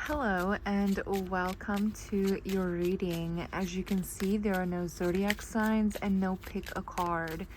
Hello and welcome to your reading. As you can see, there are no zodiac signs and no pick a card.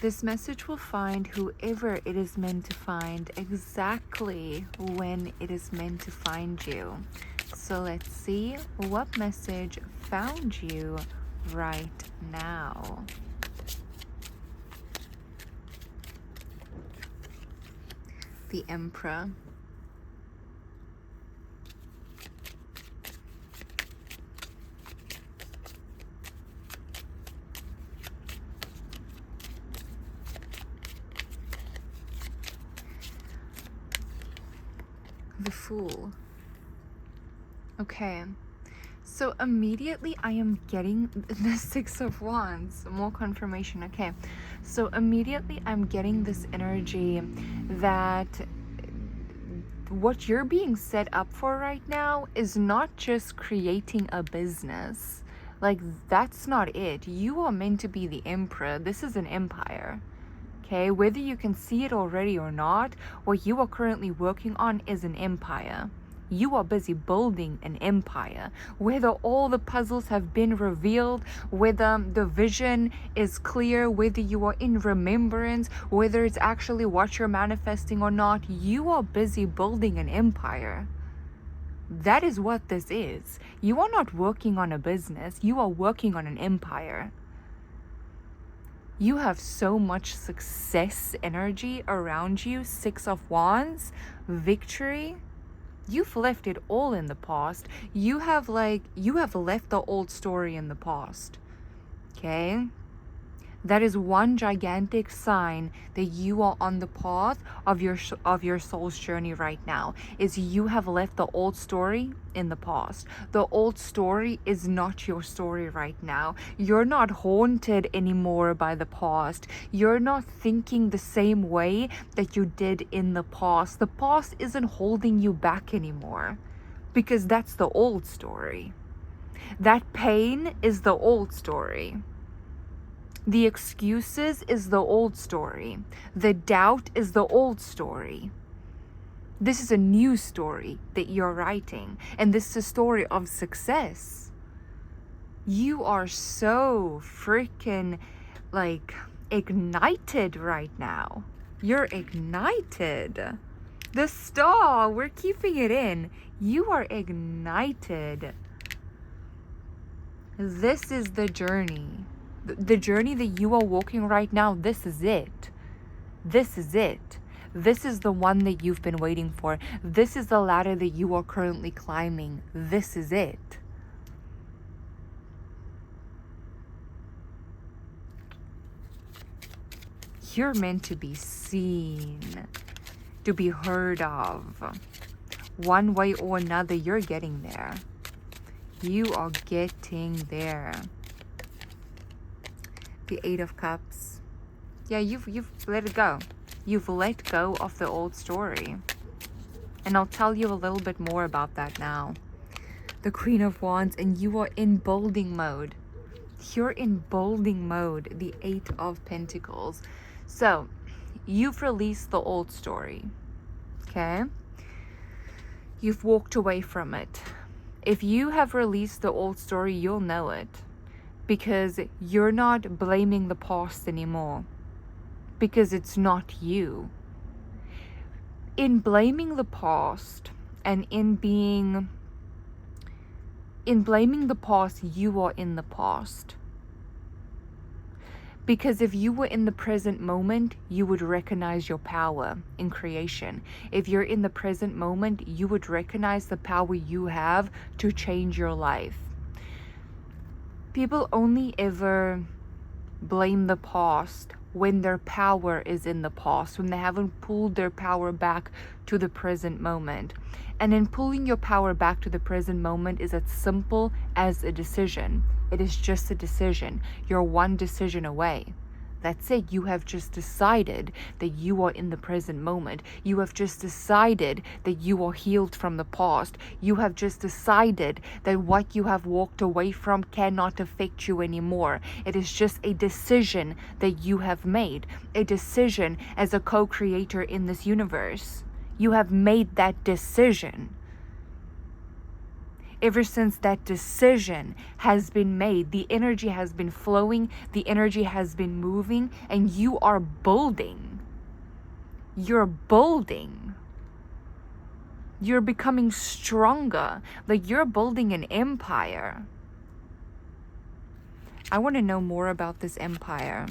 This message will find whoever it is meant to find exactly when it is meant to find you. So let's see what message found you right now. The Emperor. The Fool. Okay, so immediately I am getting the Six of Wands. More confirmation. Okay, so immediately I'm getting this energy that what you're being set up for right now is not just creating a business. Like, that's not it. You are meant to be the emperor. This is an empire. Okay, whether you can see it already or not, what you are currently working on is an empire. You are busy building an empire. Whether all the puzzles have been revealed, whether the vision is clear, whether you are in remembrance, whether it's actually what you're manifesting or not, you are busy building an empire. That is what this is. You are not working on a business, you are working on an empire. You have so much success energy around you. Six of Wands, victory. You've left it all in the past. You have left the old story in the past. Okay? That is one gigantic sign that you are on the path of your soul's journey right now. Is you have left the old story in the past. The old story is not your story right now. You're not haunted anymore by the past. You're not thinking the same way that you did in the past. The past isn't holding you back anymore, because that's the old story. That pain is the old story. The excuses is the old story. The doubt is the old story. This is a new story that you're writing, and this is a story of success. You are so freaking ignited right now. You're ignited. The star, we're keeping it in. You are ignited. This is the journey. The journey that you are walking right now, this is it. This is it. This is the one that you've been waiting for. This is the ladder that you are currently climbing. This is it. You're meant to be seen, to be heard of. One way or another, you're getting there. You are getting there. The Eight of Cups. Yeah, you've let it go. You've let go of the old story. And I'll tell you a little bit more about that now. The Queen of Wands, and you are in bolding mode. You're in bolding mode. The Eight of Pentacles. So, you've released the old story. Okay? You've walked away from it. If you have released the old story, you'll know it. Because you're not blaming the past anymore. Because it's not you. In blaming the past and in blaming the past, you are in the past. Because if you were in the present moment, you would recognize your power in creation. If you're in the present moment, you would recognize the power you have to change your life. People only ever blame the past when their power is in the past, when they haven't pulled their power back to the present moment. And in pulling your power back to the present moment is as simple as a decision. It is just a decision. You're one decision away. That's it. You have just decided that you are in the present moment. You have just decided that you are healed from the past. You have just decided that what you have walked away from cannot affect you anymore. It is just a decision that you have made. A decision as a co-creator in this universe. You have made that decision. Ever since that decision has been made, the energy has been flowing, the energy has been moving, and you are building. You're building. You're becoming stronger. Like you're building an empire. I want to know more about this empire.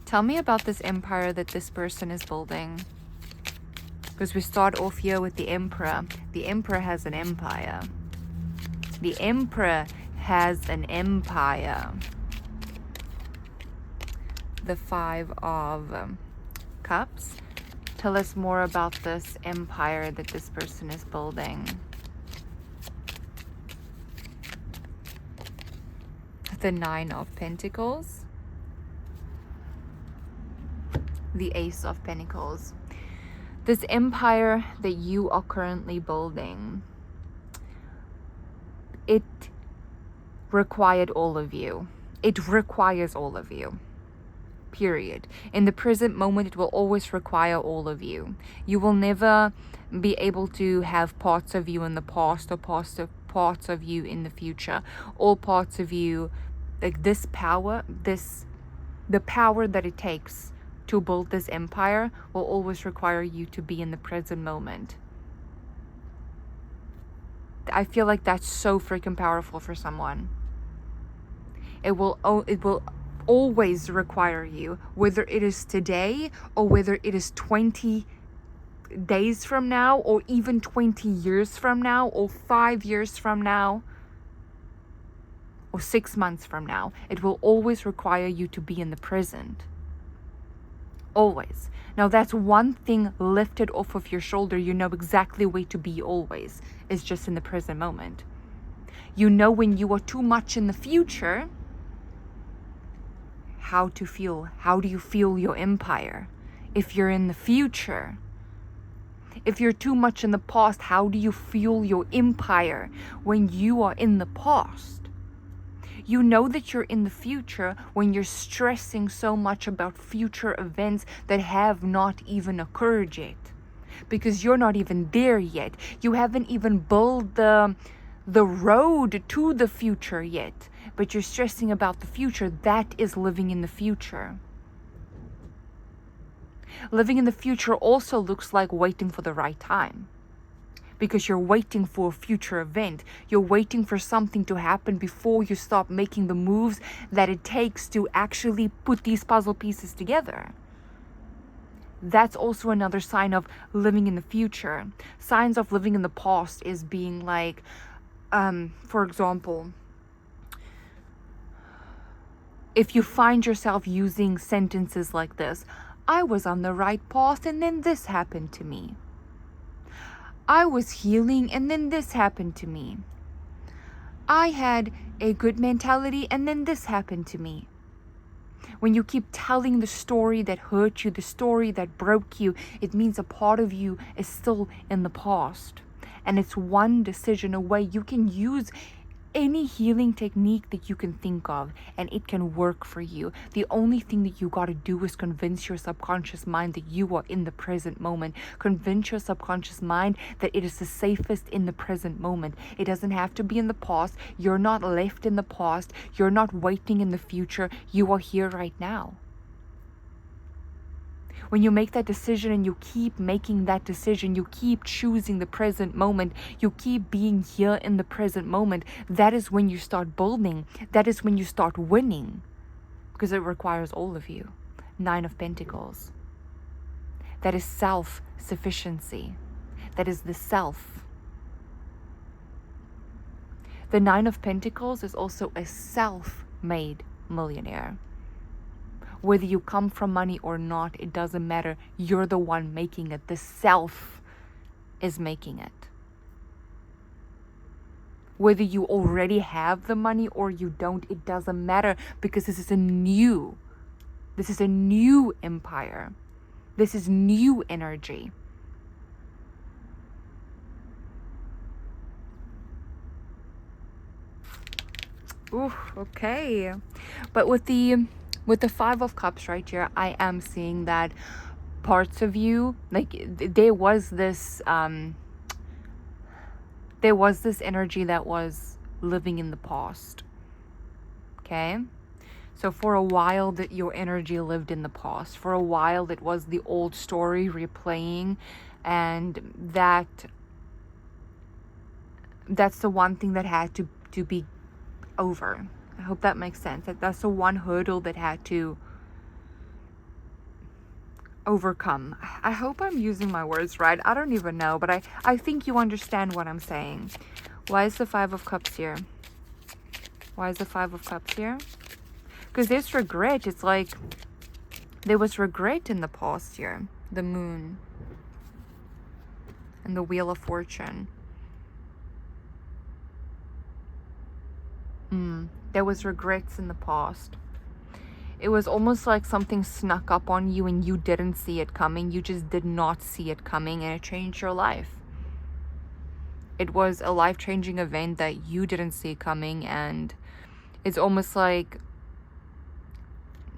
Tell me about this empire that this person is building. Because we start off here with the emperor. The emperor has an empire. The emperor has an empire. The 5 of Cups. Tell us more about this empire that this person is building. The 9 of Pentacles. The Ace of Pentacles. This empire that you are currently building, it required all of you. It requires all of you. Period. In the present moment, it will always require all of you. You will never be able to have parts of you in the past or parts of you in the future. All parts of you, like this power, the power that it takes to build this empire will always require you to be in the present moment. I feel like that's so freaking powerful for someone. It will always require you, whether it is today or whether it is 20 days from now or even 20 years from now or 5 years from now or 6 months from now. It will always require you to be in the present. Always. Now that's one thing lifted off of your shoulder. You know exactly where to be always. It's just in the present moment. You know when you are too much in the future, how to feel. How do you feel your empire? If you're in the future. If you're too much in the past, how do you feel your empire when you are in the past? You know that you're in the future when you're stressing so much about future events that have not even occurred yet. Because you're not even there yet. You haven't even built the road to the future yet. But you're stressing about the future. That is living in the future. Living in the future also looks like waiting for the right time. Because you're waiting for a future event. You're waiting for something to happen before you start making the moves that it takes to actually put these puzzle pieces together. That's also another sign of living in the future. Signs of living in the past is being like, for example, if you find yourself using sentences like this, I was on the right path and then this happened to me. I was healing and then this happened to me. I had a good mentality and then this happened to me. When you keep telling the story that hurt you, the story that broke you, it means a part of you is still in the past. And it's one decision away. You can use any healing technique that you can think of and it can work for you. The only thing that you got to do is convince your subconscious mind that you are in the present moment. Convince your subconscious mind that it is the safest in the present moment. It doesn't have to be in the past. You're not left in the past. You're not waiting in the future. You are here right now. When you make that decision and you keep making that decision, you keep choosing the present moment, you keep being here in the present moment, that is when you start building. That is when you start winning. Because it requires all of you. 9 of Pentacles. That is self-sufficiency. That is the self. The 9 of Pentacles is also a self-made millionaire. Whether you come from money or not, it doesn't matter. You're the one making it. The self is making it. Whether you already have the money or you don't, it doesn't matter because this is a new empire. This is new energy. Ooh, okay. But with the 5 of Cups right here, I am seeing that parts of you, like there was this there was this energy that was living in the past. Okay? So for a while that your energy lived in the past. For a while it was the old story replaying, and that's the one thing that had to be over. I hope that makes sense. That's the one hurdle that had to overcome. I hope I'm using my words right. I don't even know, but I think you understand what I'm saying. Why is the Five of Cups here? Why is the Five of Cups here? Because there's regret. It's like there was regret in the past here. The Moon and the Wheel of Fortune. There was regrets in the past. It was almost like something snuck up on you and you didn't see it coming. You just did not see it coming, and it changed your life. It was a life-changing event that you didn't see coming, and it's almost like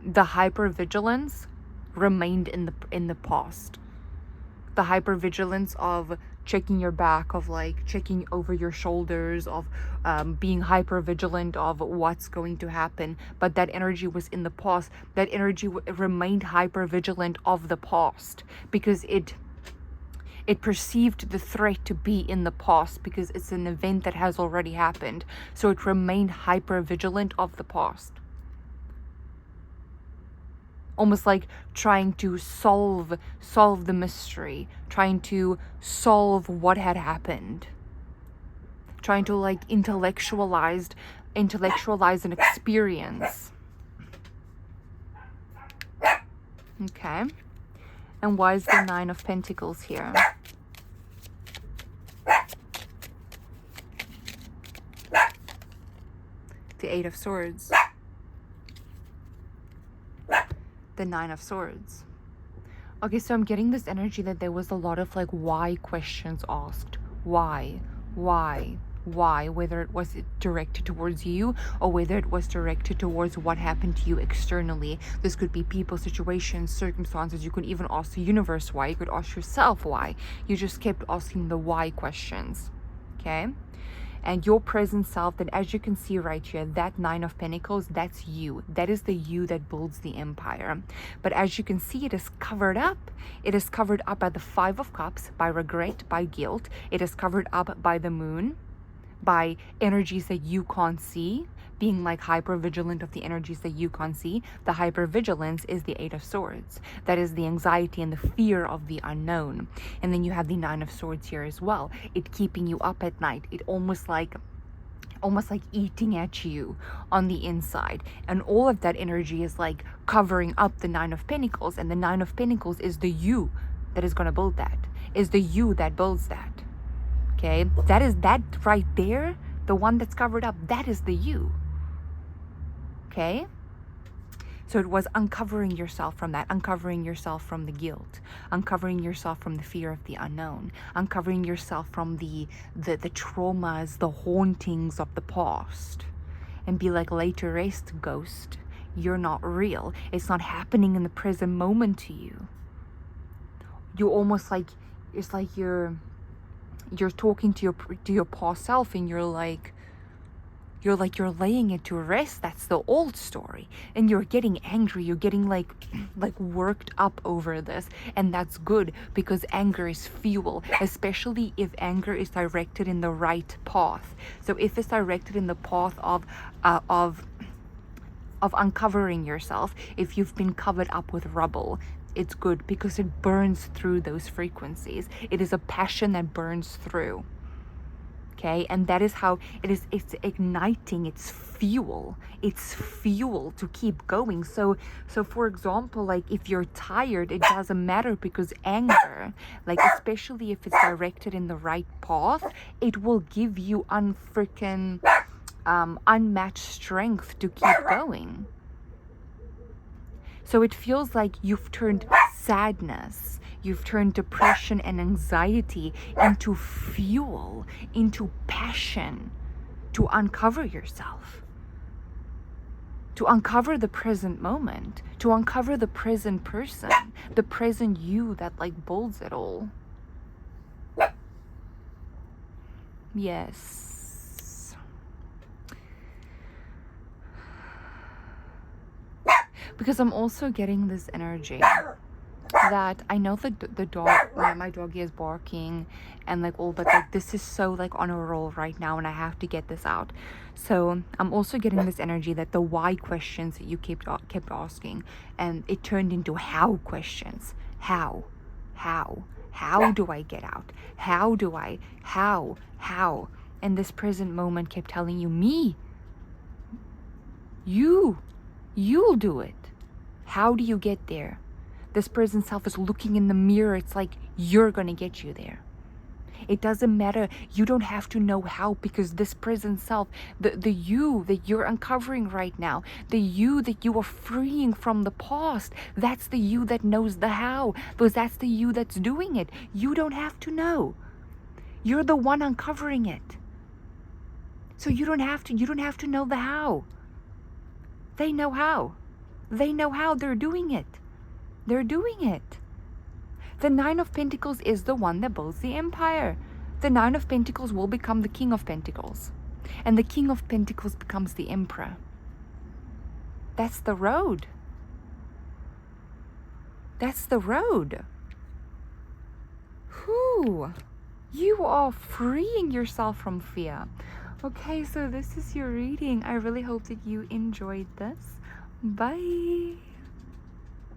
the hypervigilance remained in the past. The hypervigilance of checking your back, of like checking over your shoulders, of being hypervigilant of what's going to happen. But that energy was in the past. That energy remained hypervigilant of the past because it perceived the threat to be in the past because it's an event that has already happened. So it remained hypervigilant of the past. Almost like trying to solve the mystery, trying to solve what had happened, trying to like intellectualize an experience. Okay. And why is the Nine of Pentacles here? The Eight of Swords. The Nine of Swords. Okay, so I'm getting this energy that there was a lot of like why questions asked. Why, whether it was directed towards you or whether it was directed towards what happened to you externally. This could be people, situations, circumstances. You could even ask the universe why. You could ask yourself why. You just kept asking the why questions. Okay? And your present self, that as you can see right here, that Nine of Pentacles, that's you. That is the you that builds the empire. But as you can see, it is covered up. It is covered up by the Five of Cups, by regret, by guilt. It is covered up by the Moon, by energies that you can't see, being like hypervigilant of the energies that you can't see. The hypervigilance is the Eight of Swords. That is the anxiety and the fear of the unknown. And then you have the Nine of Swords here as well. It keeping you up at night. It almost like eating at you on the inside. And all of that energy is like covering up the Nine of Pentacles. And the Nine of Pentacles is the you that is going to build that. Is the you that builds that. Okay? That is that right there. The one that's covered up. That is the you. Okay? So it was uncovering yourself from that, uncovering yourself from the guilt, uncovering yourself from the fear of the unknown, uncovering yourself from the traumas, the hauntings of the past. And be like, lay to rest, ghost. You're not real. It's not happening in the present moment to you. You're almost like, it's like you're talking to your past self, and you're laying it to rest. That's the old story, and you're getting angry. You're getting like worked up over this, and that's good because anger is fuel, especially if anger is directed in the right path. So if it's directed in the path of uncovering yourself, if you've been covered up with rubble, it's good because it burns through those frequencies. It is a passion that burns through. Okay, and that is how it is. It's igniting. It's fuel to keep going. So for example, like if you're tired, it doesn't matter because anger, like especially if it's directed in the right path, it will give you unmatched strength to keep going. So it feels like you've turned sadness, you've turned depression and anxiety into fuel, into passion to uncover yourself, to uncover the present moment, to uncover the present person, the present you that like builds it all. Yes. Because I'm also getting this energy that I know that the dog, my doggy is barking and like all, but like this is so like on a roll right now and I have to get this out. So I'm also getting this energy that the why questions that you kept asking, and it turned into how questions. How do I get out? How? And this present moment kept telling you, me, you'll do it. How do you get there? This present self is looking in the mirror. It's like, you're gonna get you there. It doesn't matter. You don't have to know how, because this present self, the you that you're uncovering right now, the you that you are freeing from the past, that's the you that knows the how, because that's the you that's doing it. You don't have to know. You're the one uncovering it. So you don't have to know the how. They know how. They know how. They're doing it. They're doing it. The Nine of Pentacles is the one that builds the empire. The Nine of Pentacles will become the King of Pentacles. And the King of Pentacles becomes the Emperor. That's the road. That's the road. Whew. You are freeing yourself from fear. Okay, so this is your reading. I really hope that you enjoyed this. Bye.